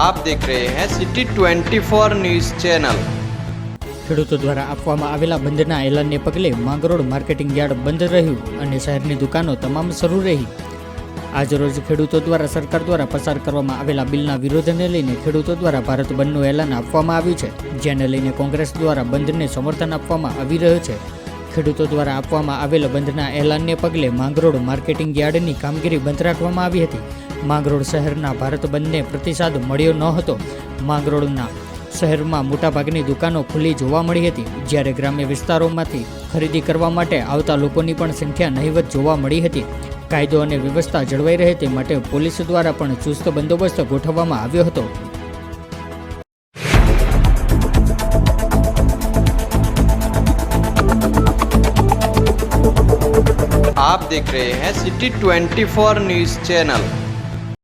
आप देख रहे हैं सिटी 24 न्यूज़ चैनल। ખેડૂતો દ્વારા આપવામાં આવેલા બંધના એલાનને પગલે માંગરોળ માર્કેટિંગ યાર્ડ બંધ રહ્યું અને શહેરની દુકાનો તમામ શરૂ રહી। આજરોજ ખેડૂતો દ્વારા સરકાર દ્વારા પસાર કરવામાં આવેલા બિલના વિરોધને લઈને ખેડૂતો દ્વારા ભારત બંધનું એલાન આપવામાં આવ્યું છે, જેને લઈને કોંગ્રેસ દ્વારા બંધને સમર્થન આપવામાં આવી રહ્યું છે। ખેડૂતો દ્વારા આપવામાં આવેલા બંધના એલાનને પગલે માંગરોળ માર્કેટિંગ યાર્ડની કામગીરી બંધ રાખવામાં આવી હતી। માંગરોળ શહેરના ભારત બંધને પ્રતિસાદ મળ્યો ન હતો। માંગરોળના શહેરમાં મોટાભાગની દુકાનો ખુલ્લી જોવા મળી હતી, જ્યારે ગ્રામ્ય વિસ્તારોમાંથી ખરીદી કરવા માટે આવતા લોકોની પણ સંખ્યા નહિવત જોવા મળી હતી। કાયદો અને વ્યવસ્થા જળવાઈ રહે તે માટે પોલીસ દ્વારા પણ ચુસ્ત બંદોબસ્ત ગોઠવવામાં આવ્યો હતો। आप देख रहे हैं सिटी 24 न्यूज़ चैनल।